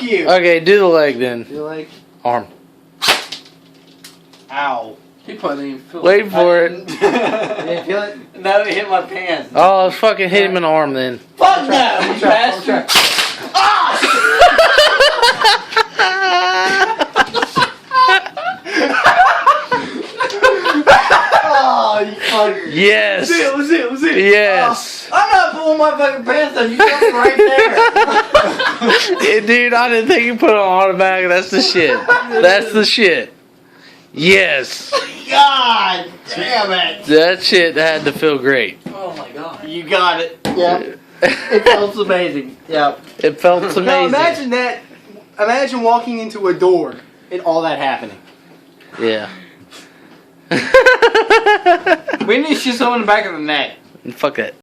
you. Okay, do the leg then. You like? Arm. Ow. He probably didn't even feel Wait for it. You didn't feel it? No, it hit my pants. Oh, let's fucking hit him in the arm then. Fuck no, you bastard. Oh, you fucker. Yes. Was it? Yes. I'm not pulling my fucking pants down. You jumped right there. Yeah, dude, I didn't think you put it on automatic. That's the shit. That's the shit. Yes. God damn it. That shit had to feel great. Oh my god. You got it. Yeah. It felt amazing. Yeah. It felt amazing. Now imagine that. Imagine walking into a door and all that happening. Yeah. We need to shoot someone in the back of the neck. Fuck that.